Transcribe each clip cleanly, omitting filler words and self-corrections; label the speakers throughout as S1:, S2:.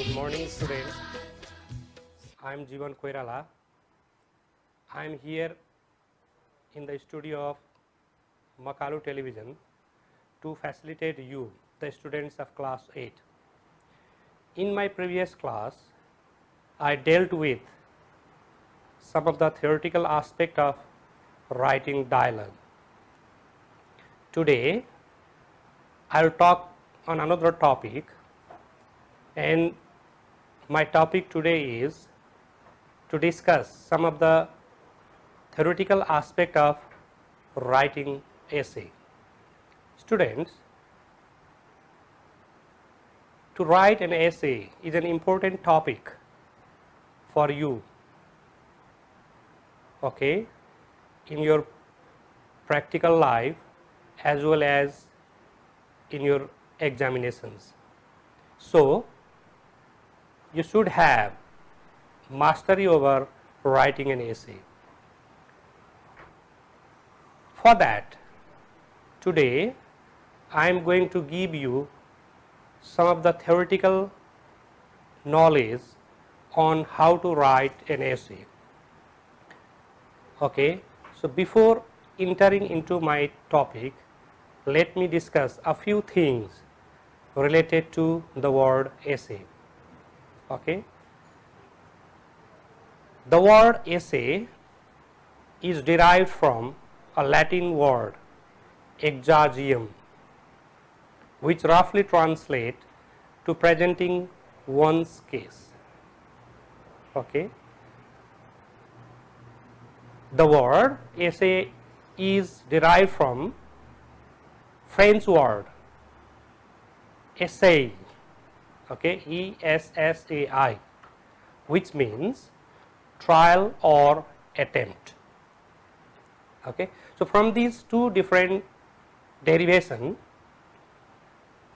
S1: Good morning, students. I am Jeevan Koirala. I am here in the studio of Makalu Television to facilitate you, the students of class 8. In my previous class, I dealt with some of the theoretical aspect of writing dialogue. Today, I will talk on another topic, and my topic today is to discuss some of the theoretical aspect of writing essay. Students, to write an essay is an important topic for you, okay, in your practical life as well as in your examinations. So, you should have mastery over writing an essay. For that, today I am going to give you some of the theoretical knowledge on how to write an essay. Okay, so before entering into my topic, let me discuss a few things related to the word essay. Okay, the word essay is derived from a Latin word exagium, which roughly translates to presenting one's case. Okay, the word essay is derived from French word essai, okay, ESSAI, which means trial or attempt. Okay, so from these two different derivation,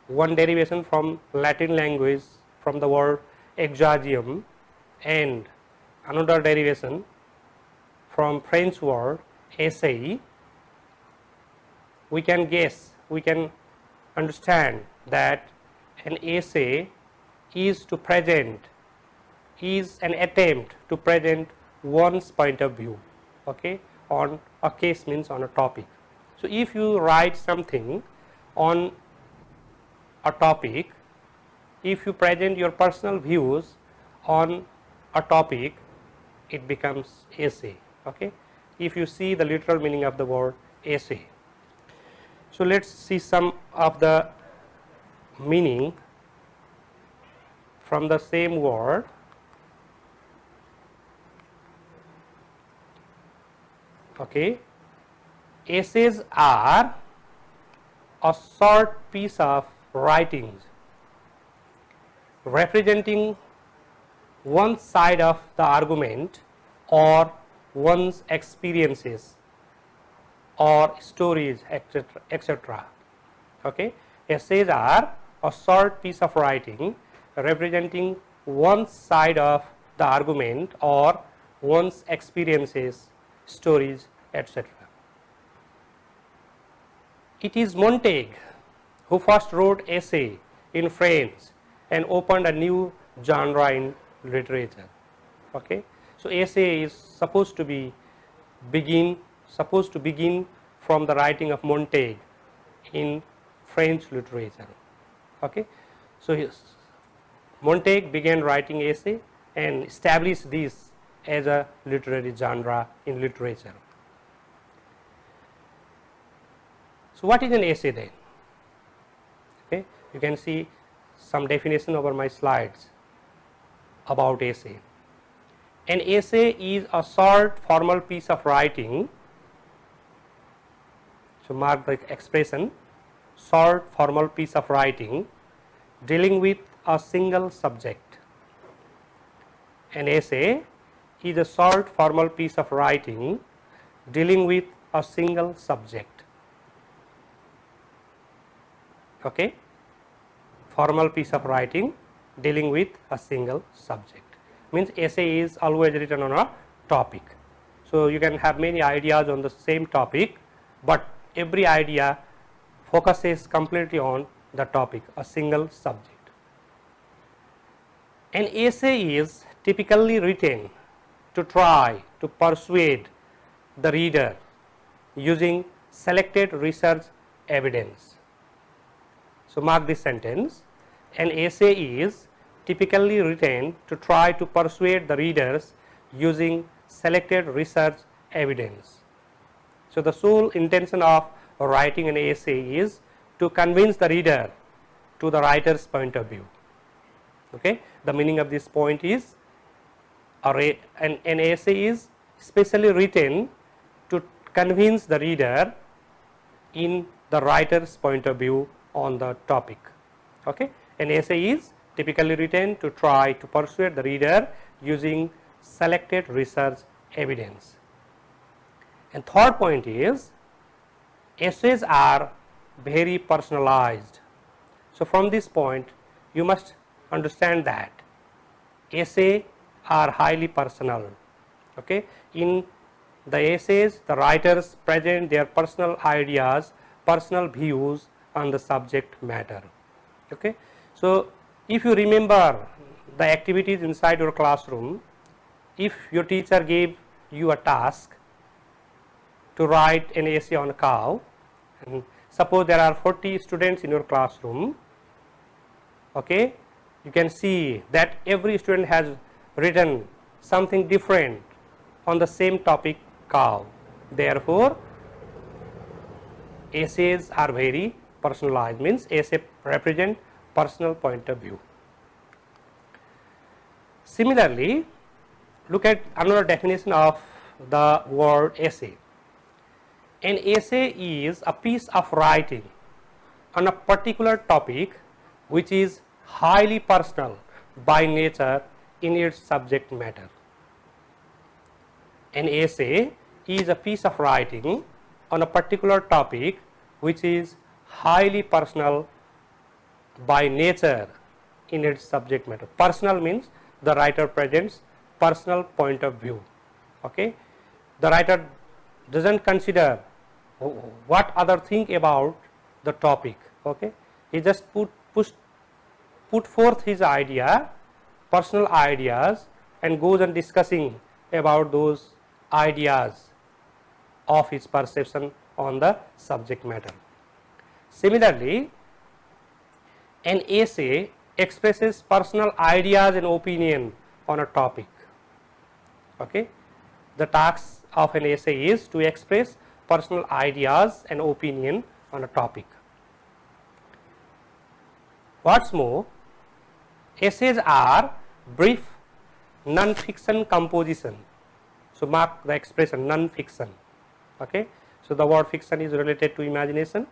S1: one derivation from Latin language from the word exagium and another derivation from French word essai, we can guess, we can understand that an essay is to present, is an attempt to present one's point of view, okay, on a case, means on a topic. So, if you write something on a topic, if you present your personal views on a topic, it becomes essay. Okay, if you see the literal meaning of the word essay. So, let us see some of the meaning from the same word. Okay, essays are a short piece of writings representing one side of the argument or one's experiences or stories, etc., etc. Okay, essays are a short piece of writing representing one side of the argument or one's experiences, stories, etc. It is Montaigne who first wrote essay in French and opened a new genre in literature. Okay, so essay is supposed to begin from the writing of Montaigne in French literature. Okay, so Montaigne began writing essay and established this as a literary genre in literature. So, what is an essay then? Okay, you can see some definition over my slides about essay. An essay is a short formal piece of writing. So, mark the expression, short formal piece of writing dealing with a single subject. An essay is a short formal piece of writing dealing with a single subject. Okay, formal piece of writing dealing with a single subject, means essay is always written on a topic. So, you can have many ideas on the same topic, but every idea focuses completely on the topic, a single subject. An essay is typically written to try to persuade the reader using selected research evidence. So, mark this sentence. An essay is typically written to try to persuade the readers using selected research evidence. So, the sole intention of writing an essay is to convince the reader to the writer's point of view. Okay. The meaning of this point is an essay is specially written to convince the reader in the writer's point of view on the topic. Okay. An essay is typically written to try to persuade the reader using selected research evidence. And third point is essays are very personalized. So, from this point you must understand that essays are highly personal. Okay. In the essays, the writers present their personal ideas, personal views on the subject matter. Okay. So, if you remember the activities inside your classroom, if your teacher gave you a task to write an essay on a cow, and suppose there are 40 students in your classroom, okay, you can see that every student has written something different on the same topic, cow. Therefore, essays are very personalized, means essay represent personal point of view. Similarly, look at another definition of the word essay. An essay is a piece of writing on a particular topic which is highly personal by nature in its subject matter. An essay is a piece of writing on a particular topic which is highly personal by nature in its subject matter. Personal means the writer presents personal point of view. Okay. The writer does not consider what other think about the topic. Okay. He just put forth his idea, personal ideas, and goes on discussing about those ideas of his perception on the subject matter. Similarly, an essay expresses personal ideas and opinion on a topic. Okay. The task of an essay is to express personal ideas and opinion on a topic. What's more, essays are brief non-fiction composition. So, mark the expression non-fiction. Okay. So, the word fiction is related to imagination.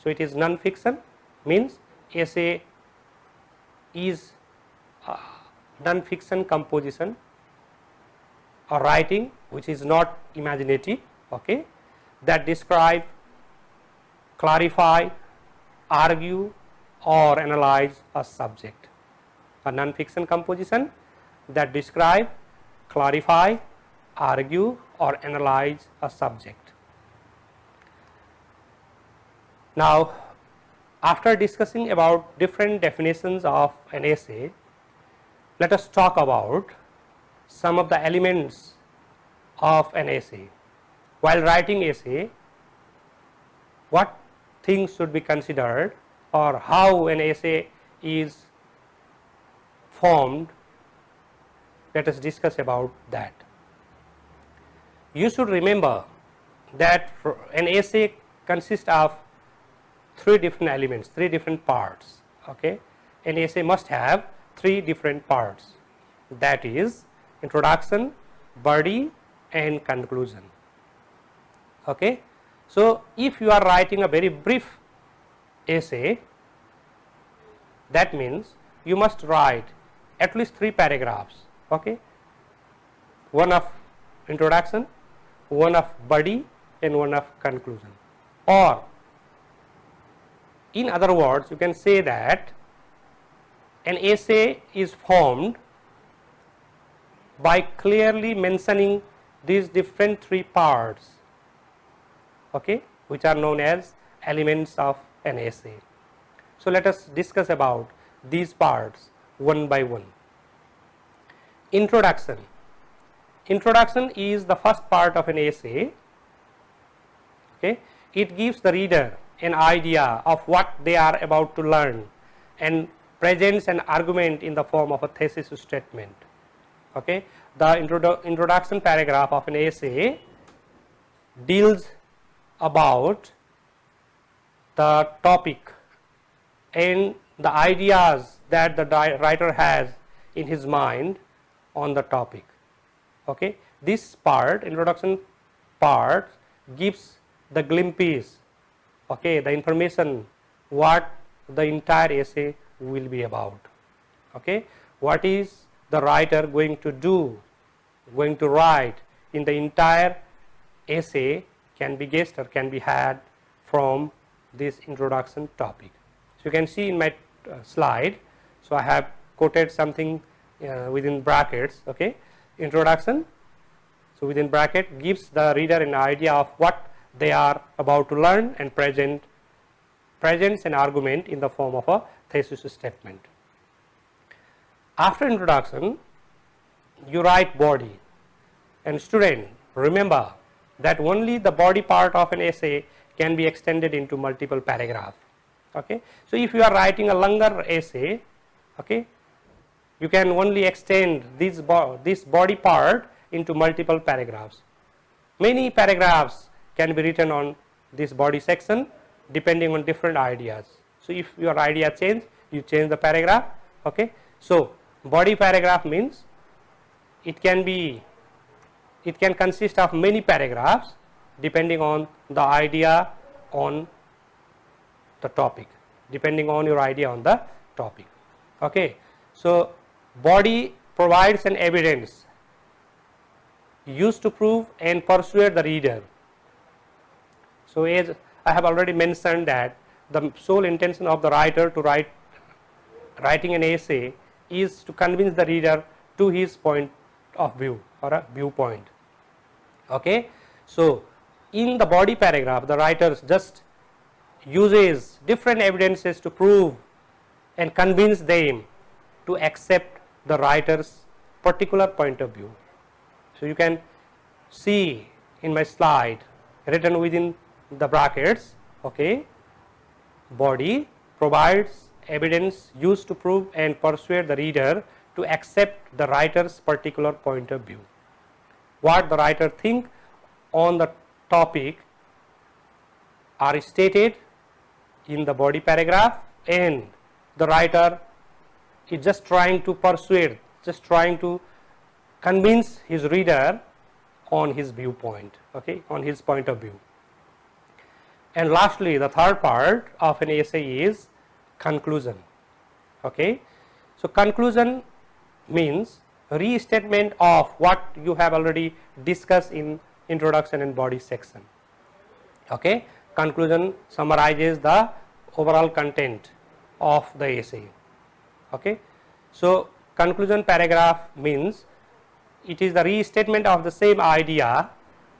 S1: So, it is non-fiction, means essay is non-fiction composition or writing which is not imaginative, okay, that describe, clarify, argue or analyze a subject. A non-fiction composition that describe, clarify, argue or analyze a subject. Now, after discussing about different definitions of an essay, let us talk about some of the elements of an essay. While writing essay, what things should be considered or how an essay is formed, let us discuss about that. You should remember that an essay consists of three different elements, three different parts. Okay. An essay must have three different parts, that is introduction, body and conclusion. Okay. So, if you are writing a very brief essay, that means you must write at least 3 paragraphs. Okay. One of introduction, one of body and one of conclusion. Or in other words, you can say that an essay is formed by clearly mentioning these different 3 parts, okay, which are known as elements of an essay. So, let us discuss about these parts one by one. Introduction. Introduction is the first part of an essay. Okay. It gives the reader an idea of what they are about to learn and presents an argument in the form of a thesis statement. Okay. The introduction paragraph of an essay deals about the topic and the ideas that the writer has in his mind on the topic. Okay. This part, introduction part, gives the glimpse, okay, the information what the entire essay will be about. Okay. What is the writer going to do, going to write in the entire essay can be guessed or can be had from this introduction topic. So, you can see in my slide, so I have quoted something within brackets, okay, introduction. So, within bracket gives the reader an idea of what they are about to learn and presents an argument in the form of a thesis statement. After introduction, you write body, and student, remember that only the body part of an essay can be extended into multiple paragraphs. Okay. So, if you are writing a longer essay, okay, you can only extend this body part into multiple paragraphs. Many paragraphs can be written on this body section depending on different ideas. So, if your idea change, you change the paragraph. Okay. So, body paragraph means it can consist of many paragraphs depending on the idea on the topic, depending on your idea on the topic. Okay. So, body provides an evidence used to prove and persuade the reader. So, as I have already mentioned that the sole intention of the writer to writing an essay is to convince the reader to his point of view or a viewpoint. Okay. So, in the body paragraph, the writer just uses different evidences to prove and convince them to accept the writer's particular point of view. So, you can see in my slide written within the brackets, okay, body provides evidence used to prove and persuade the reader to accept the writer's particular point of view. What the writer think on the topic are stated in the body paragraph, and the writer is just trying to persuade, just trying to convince his reader on his viewpoint, okay, on his point of view. And lastly, the third part of an essay is conclusion. Okay. So, conclusion means restatement of what you have already discussed in introduction and body section. Okay. Conclusion summarizes the overall content of the essay. Okay. So, conclusion paragraph means it is the restatement of the same idea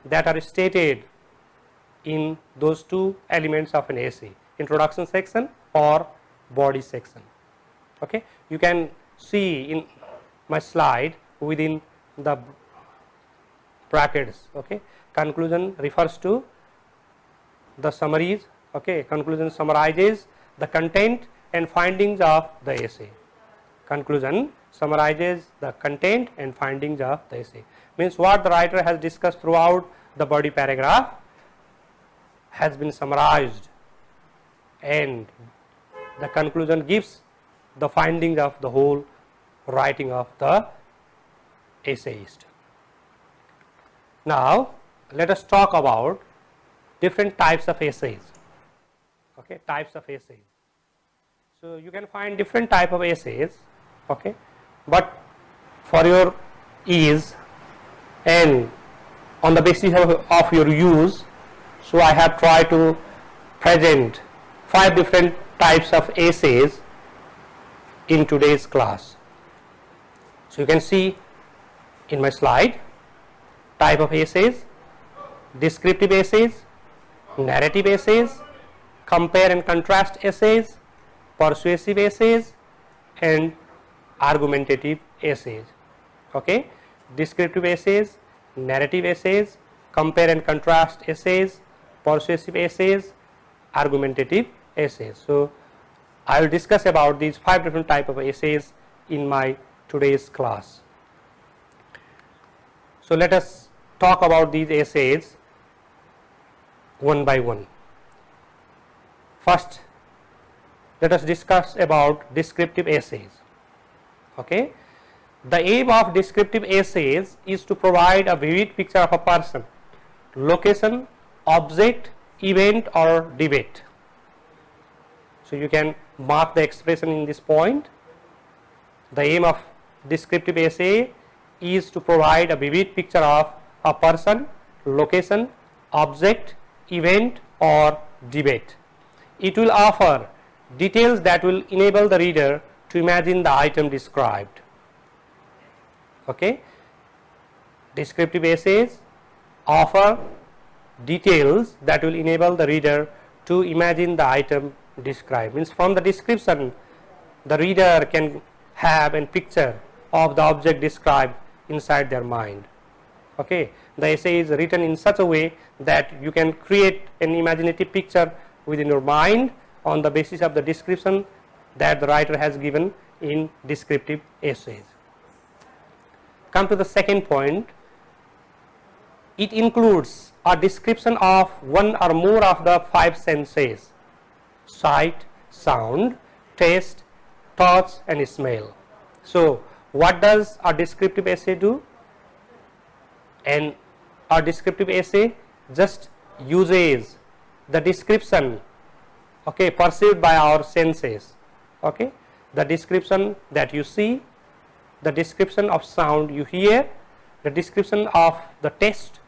S1: that are stated in those two elements of an essay, introduction section or body section. Okay. You can see in my slide within the brackets. Okay. Conclusion refers to the summaries. Okay. Conclusion summarizes the content and findings of the essay. Conclusion summarizes the content and findings of the essay. Means what the writer has discussed throughout the body paragraph has been summarized, and the conclusion gives the findings of the whole writing of the essayist. Now, let us talk about different types of essays. Okay, types of essays. So, you can find different type of essays, okay, but for your ease and on the basis of your use, so I have tried to present 5 different types of essays in today's class. So, you can see in my slide type of essays: descriptive essays, narrative essays, compare and contrast essays, persuasive essays, and argumentative essays. Okay, descriptive essays, narrative essays, compare and contrast essays, persuasive essays, argumentative essays. So, I will discuss about these 5 different type of essays in my today's class. So, let us talk about these essays one by one. First, let us discuss about descriptive essays. Okay. The aim of descriptive essays is to provide a vivid picture of a person, location, object, event or debate. So, you can mark the expression in this point. The aim of descriptive essay is to provide a vivid picture of a person, location, object, event or debate. It will offer details that will enable the reader to imagine the item described. Okay. Descriptive essays offer details that will enable the reader to imagine the item described. Means from the description, the reader can have a picture of the object described inside their mind. Okay. The essay is written in such a way that you can create an imaginative picture within your mind on the basis of the description that the writer has given in descriptive essays. Come to the second point. It includes a description of one or more of the 5 senses: sight, sound, taste, touch and smell. So, what does a descriptive essay do? And a descriptive essay just uses the description, okay, perceived by our senses. Okay, the description that you see, the description of sound you hear, the description of the taste,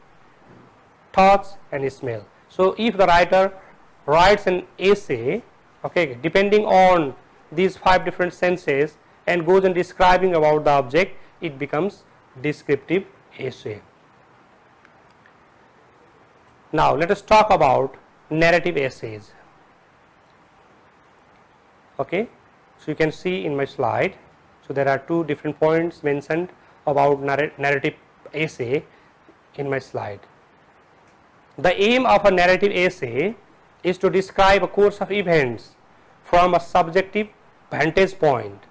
S1: touch and smell. So, if the writer writes an essay, okay, depending on these 5 different senses and goes on describing about the object, it becomes descriptive essay. Now, let us talk about narrative essays. Okay. So, you can see in my slide. So, there are 2 different points mentioned about narrative essay in my slide. The aim of a narrative essay is to describe a course of events from a subjective vantage point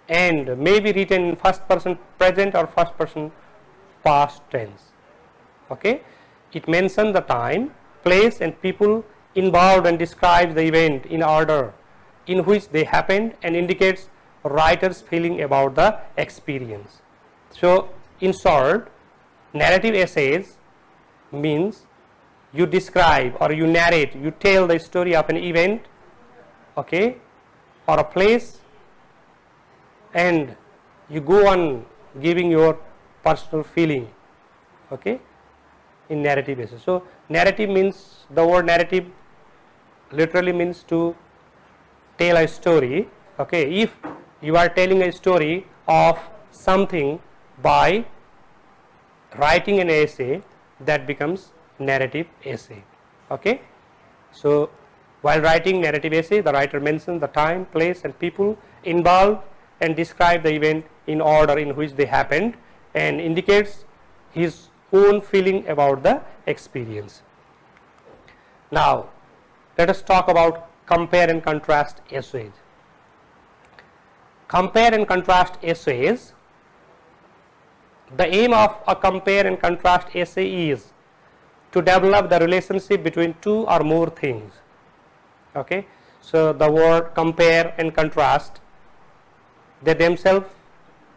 S1: and may be written in first person present or first person past tense. Okay. It mentions the time, place and people involved and describes the event in order in which they happened and indicates writer's feeling about the experience. So, in short, narrative essays means you describe or you narrate, you tell the story of an event, okay, or a place, and you go on giving your personal feeling, okay, in narrative essay. So, narrative means, the word narrative literally means to tell a story. Okay, if you are telling a story of something by writing an essay, that becomes narrative essay. Okay. So, while writing narrative essay, the writer mentions the time, place and people involved and describe the event in order in which they happened and indicates his own feeling about the experience. Now, let us talk about compare and contrast essays. Compare and contrast essays, the aim of a compare and contrast essay is to develop the relationship between 2 or more things. Okay. So, the word compare and contrast, they themselves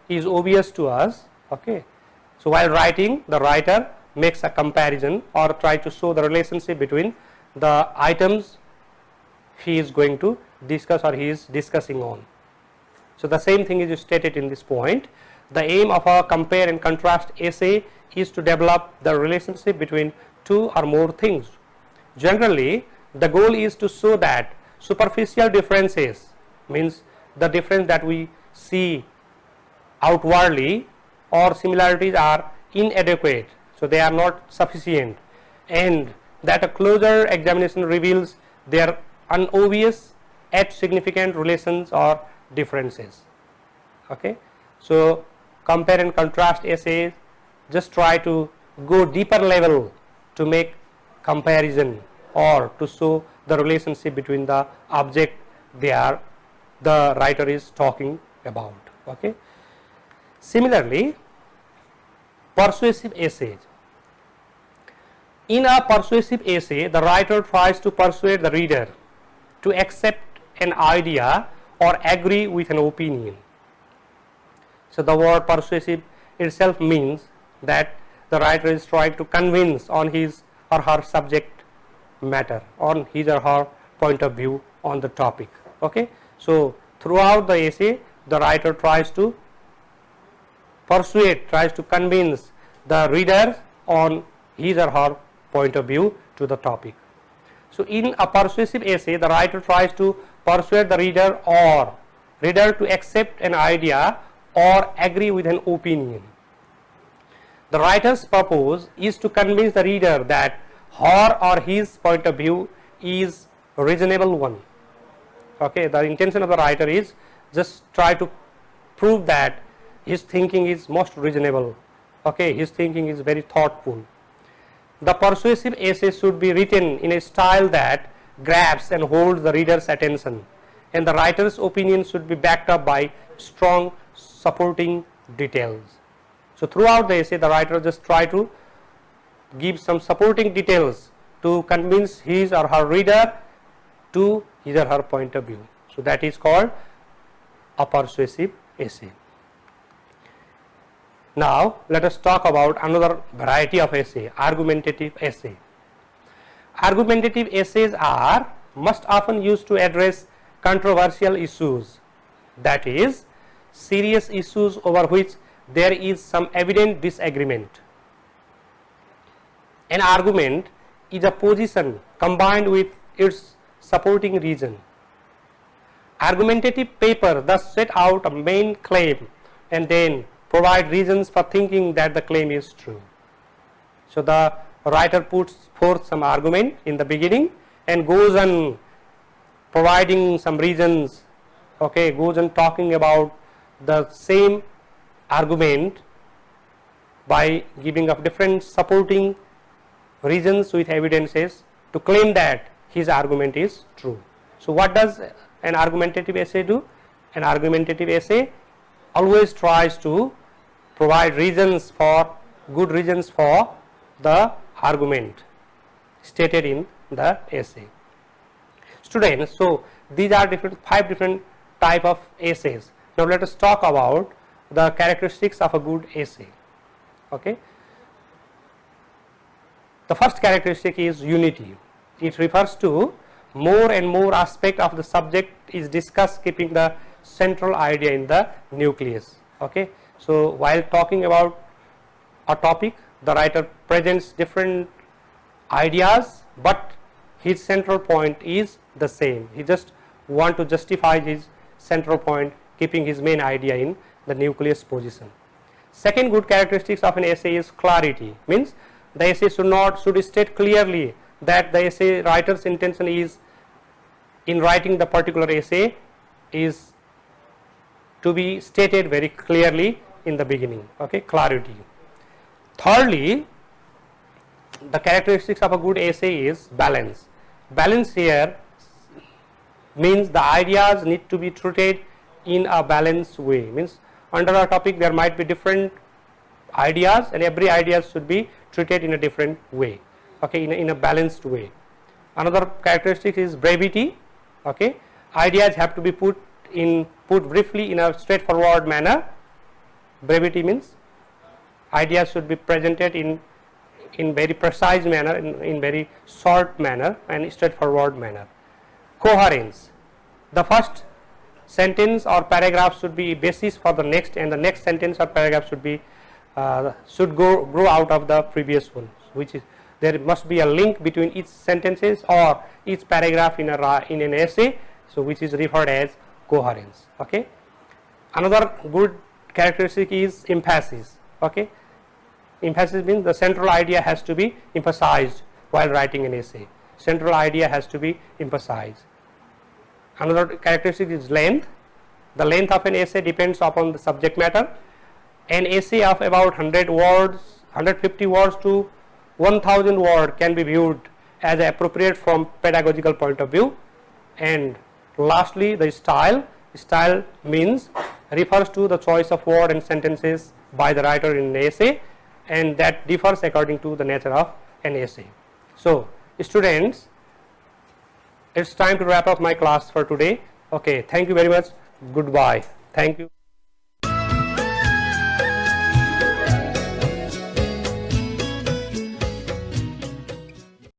S1: is obvious to us. Okay. So, while writing, the writer makes a comparison or try to show the relationship between the items he is going to discuss or he is discussing on. So, the same thing is stated in this point. The aim of a compare and contrast essay is to develop the relationship between 2 or more things. Generally, the goal is to show that superficial differences, means the difference that we see outwardly, or similarities are inadequate. So, they are not sufficient, and that a closer examination reveals their unobvious yet significant relations or differences. Okay. So, compare and contrast essays just try to go deeper level to make comparison or to show the relationship between the object the writer is talking about. Okay. Similarly, persuasive essays. In a persuasive essay, the writer tries to persuade the reader to accept an idea or agree with an opinion. So, the word persuasive itself means that the writer is trying to convince on his or her subject matter, on his or her point of view on the topic. Okay. So, throughout the essay, the writer tries to persuade, tries to convince the reader on his or her point of view to the topic. So, in a persuasive essay, the writer tries to persuade the reader to accept an idea or agree with an opinion. The writer's purpose is to convince the reader that her or his point of view is a reasonable one. Okay, the intention of the writer is just try to prove that his thinking is most reasonable. Okay, his thinking is very thoughtful. The persuasive essay should be written in a style that grabs and holds the reader's attention, and the writer's opinion should be backed up by strong supporting details. So, throughout the essay, the writer just try to give some supporting details to convince his or her reader to his or her point of view. So, that is called a persuasive essay. Now, let us talk about another variety of essay, argumentative essay. Argumentative essays are most often used to address controversial issues, that is, serious issues over which there is some evident disagreement. An argument is a position combined with its supporting reason. Argumentative paper thus set out a main claim and then provide reasons for thinking that the claim is true. So, the writer puts forth some argument in the beginning and goes on providing some reasons, okay, goes on talking about the same argument by giving up different supporting reasons with evidences to claim that his argument is true. So, what does an argumentative essay do? An argumentative essay always tries to provide reasons for good reasons for the argument stated in the essay. Students, so these are five different type of essays. Now, let us talk about the characteristics of a good essay. Okay. The first characteristic is unity. It refers to more and more aspect of the subject is discussed, keeping the central idea in the nucleus. Okay. So, while talking about a topic, the writer presents different ideas, but his central point is the same. He just want to justify his central point, keeping his main idea in the nucleus position. Second good characteristics of an essay is clarity, means the essay should state clearly that the essay writer's intention is in writing the particular essay is to be stated very clearly in the beginning. Okay, clarity. Thirdly, the characteristics of a good essay is balance. Balance here means the ideas need to be treated in a balanced way, means under a topic there might be different ideas and every idea should be treated in a different way, okay, in a balanced way. Another characteristic is brevity. Okay, ideas have to be put briefly in a straightforward manner. Brevity means ideas should be presented in very precise manner, in very short manner and straightforward manner. Coherence. The first sentence or paragraph should be basis for the next, and the next sentence or paragraph should be grow out of the previous one, which is there must be a link between each sentences or each paragraph in an essay, so which is referred as coherence. Okay. Another good characteristic is emphasis. Okay. Emphasis means the central idea has to be emphasized while writing an essay. Central idea has to be emphasized. Another characteristic is length. The length of an essay depends upon the subject matter, an essay of about 100 words, 150 words to 1000 words can be viewed as appropriate from pedagogical point of view. And lastly, the style means refers to the choice of word and sentences by the writer in an essay, and that differs according to the nature of an essay. So students, it's time to wrap up my class for today. Okay, thank you very much. Goodbye. Thank you.